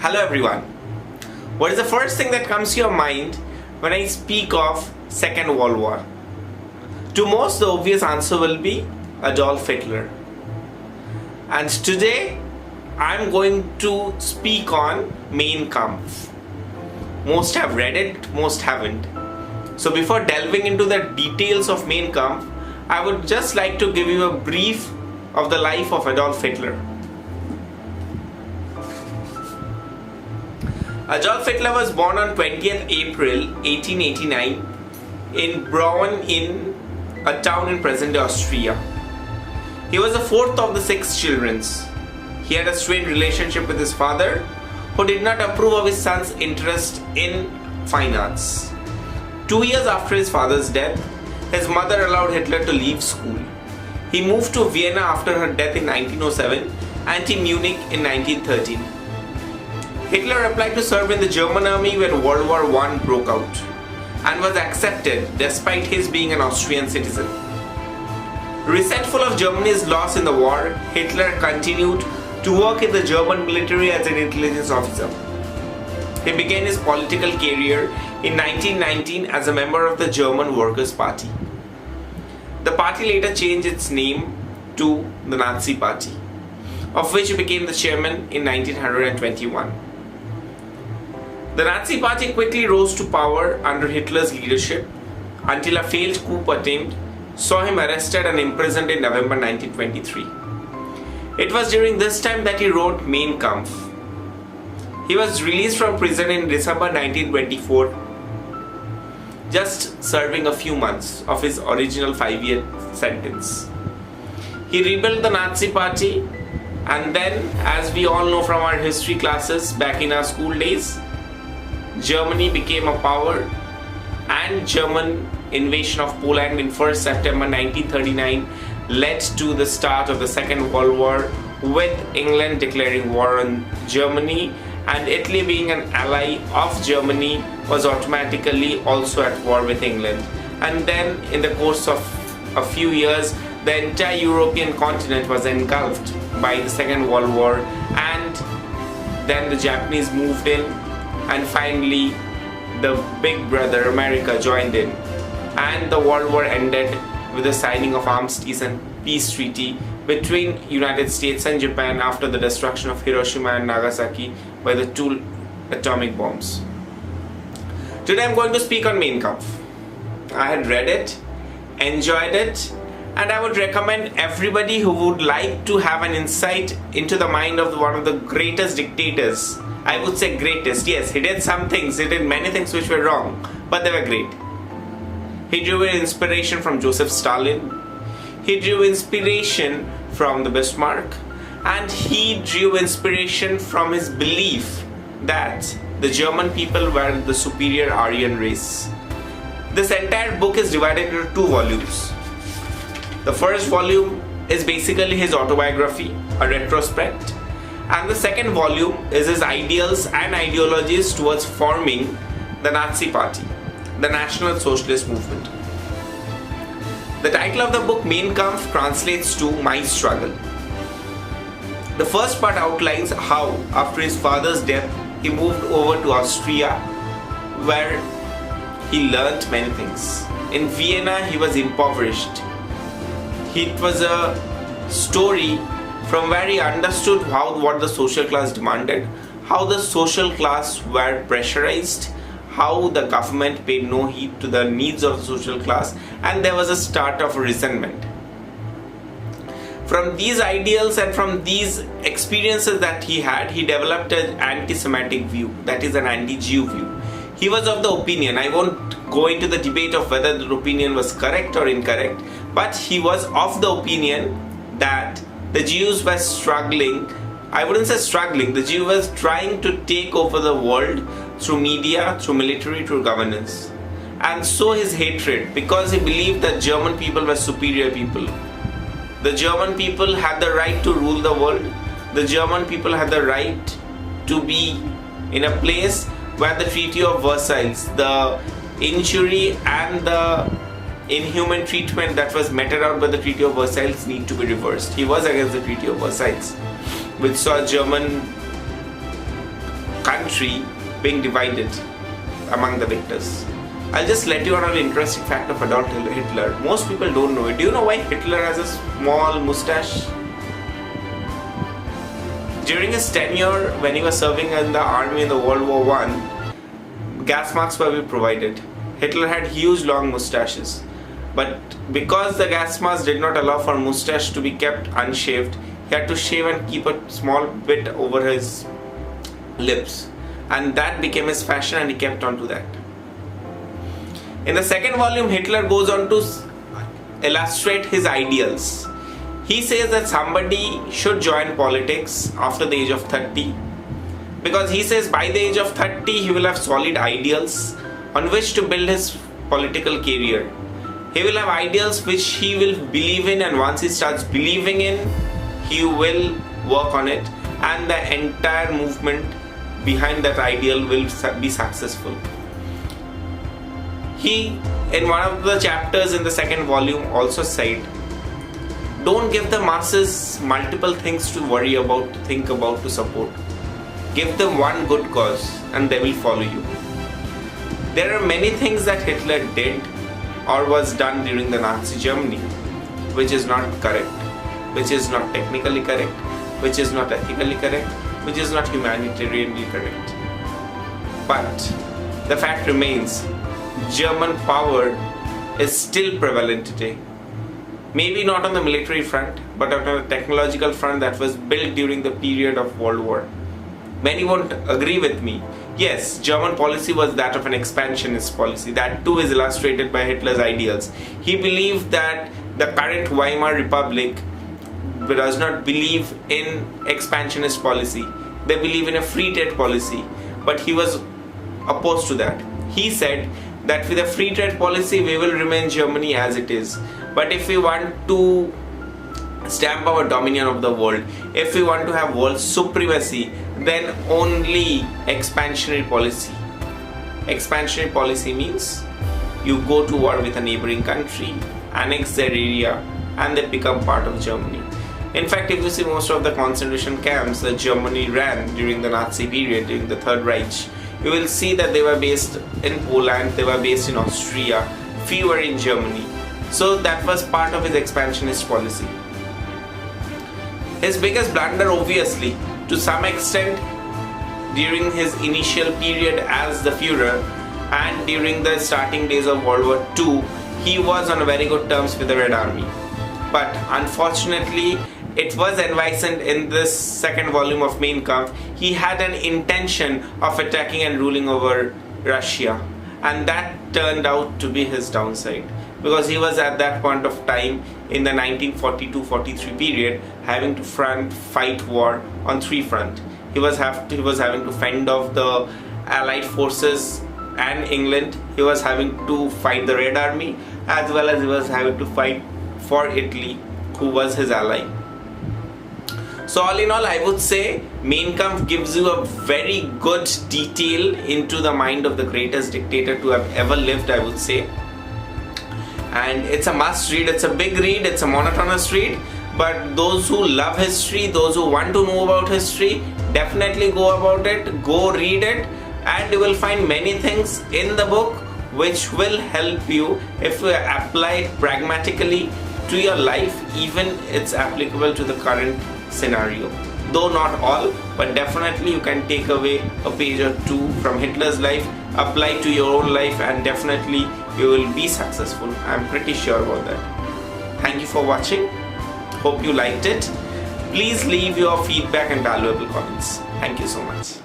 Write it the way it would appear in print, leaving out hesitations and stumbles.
Hello everyone. What is the first thing that comes to your mind when I speak of Second World War? To most, the obvious answer will be Adolf Hitler. And today, I'm going to speak on Mein Kampf. Most have read it, most haven't. So before delving into the details of Mein Kampf, I would just like to give you a brief of the life of Adolf Hitler. Adolf Hitler was born on 20th April 1889 in Braun in a town in present-day Austria. He was the fourth of the 6 children. He had a strained relationship with his father, who did not approve of his son's interest in fine arts. 2 years after his father's death, his mother allowed Hitler to leave school. He moved to Vienna after her death in 1907 and to Munich in 1913. Hitler applied to serve in the German army when World War I broke out and was accepted despite his being an Austrian citizen. Resentful of Germany's loss in the war, Hitler continued to work in the German military as an intelligence officer. He began his political career in 1919 as a member of the German Workers' Party. The party later changed its name to the Nazi Party, of which he became the chairman in 1921. The Nazi Party quickly rose to power under Hitler's leadership until a failed coup attempt saw him arrested and imprisoned in November 1923. It was during this time that he wrote Mein Kampf. He was released from prison in December 1924, just serving a few months of his original 5-year sentence. He rebuilt the Nazi Party, and then, as we all know from our history classes back in our school days, Germany became a power, and German invasion of Poland in 1st September 1939 led to the start of the Second World War, with England declaring war on Germany, and Italy, being an ally of Germany, was automatically also at war with England. And then in the course of a few years, the entire European continent was engulfed by the Second World War, and then the Japanese moved in, and finally the big brother America joined in, and the World War ended with the signing of Armistice and Peace Treaty between United States and Japan after the destruction of Hiroshima and Nagasaki by the 2 atomic bombs. Today I'm going to speak on Mein Kampf. I had read it, enjoyed it, and I would recommend everybody who would like to have an insight into the mind of one of the greatest dictators. I would say greatest. Yes, he did some things, he did many things which were wrong, but they were great. He drew inspiration from Joseph Stalin. He drew inspiration from the Bismarck, and he drew inspiration from his belief that the German people were the superior Aryan race. This entire book is divided into 2 volumes. The first volume is basically his autobiography, a retrospect, and the second volume is his ideals and ideologies towards forming the Nazi Party, the National Socialist Movement. The title of the book, Mein Kampf, translates to My Struggle. The first part outlines how, after his father's death, he moved over to Austria, where he learnt many things. In Vienna, he was impoverished. It was a story from where he understood what the social class demanded, how the social class were pressurized, how the government paid no heed to the needs of the social class, and there was a start of resentment. From these ideals and from these experiences that he had, he developed an anti-Semitic view, that is an anti-Jew view. He was of the opinion, I won't go into the debate of whether the opinion was correct or incorrect, but he was of the opinion that the Jews were struggling. I wouldn't say struggling, the Jew was trying to take over the world through media, through military, through governance. And so his hatred, because he believed that German people were superior people. The German people had the right to rule the world. The German people had the right to be in a place where the Treaty of Versailles, the injury and the inhuman treatment that was meted out by the Treaty of Versailles need to be reversed. He was against the Treaty of Versailles, which saw German country being divided among the victors. I'll just let you on an interesting fact of Adolf Hitler. Most people don't know it. Do you know why Hitler has a small mustache? During his tenure, when he was serving in the army in the World War I, gas masks were provided. Hitler had huge long mustaches. But because the gas mask did not allow for mustache to be kept unshaved, he had to shave and keep a small bit over his lips. And that became his fashion, and he kept on to that. In the second volume, Hitler goes on to illustrate his ideals. He says that somebody should join politics after the age of 30, because he says by the age of 30 he will have solid ideals on which to build his political career. He will have ideals which he will believe in, and once he starts believing in, he will work on it, and the entire movement behind that ideal will be successful. He, in one of the chapters in the second volume, also said, don't give the masses multiple things to worry about, to think about, to support. Give them one good cause and they will follow you. There are many things that Hitler did or was done during the Nazi Germany which is not correct, which is not technically correct, which is not ethically correct, which is not humanitarianly correct. But the fact remains, German power is still prevalent today. Maybe not on the military front, but on the technological front that was built during the period of World War. Many won't agree with me. Yes, German policy was that of an expansionist policy. That too is illustrated by Hitler's ideals. He believed that the current Weimar Republic does not believe in expansionist policy. They believe in a free trade policy. But he was opposed to that. He said that with a free trade policy we will remain Germany as it is. But if we want to stamp our dominion of the world, if we want to have world supremacy, then only expansionary policy. Expansionary policy means you go to war with a neighboring country, annex their area, and they become part of Germany. In fact, if you see most of the concentration camps that Germany ran during the Nazi period, during the Third Reich, you will see that they were based in Poland, they were based in Austria, few were in Germany. So that was part of his expansionist policy. His biggest blunder, obviously, to some extent, during his initial period as the Führer and during the starting days of World War II, he was on very good terms with the Red Army. But unfortunately, it was envisioned in this second volume of Mein Kampf, he had an intention of attacking and ruling over Russia, and that turned out to be his downside, because he was at that point of time in the 1942-43 period having to fight war on three fronts. He was having to fend off the Allied forces and England. He was having to fight the Red Army, as well as he was having to fight for Italy, who was his ally. So all in all, I would say Mein Kampf gives you a very good detail into the mind of the greatest dictator to have ever lived, I would say. And it's a must read, it's a big read, it's a monotonous read, but those who love history, those who want to know about history, definitely go about it, go read it, and you will find many things in the book which will help you if you apply it pragmatically to your life. Even it's applicable to the current scenario, though not all, but definitely you can take away a page or two from Hitler's life, apply to your own life, and definitely you will be successful. I'm pretty sure about that. Thank you for watching. Hope you liked it. Please leave your feedback and valuable comments. Thank you so much.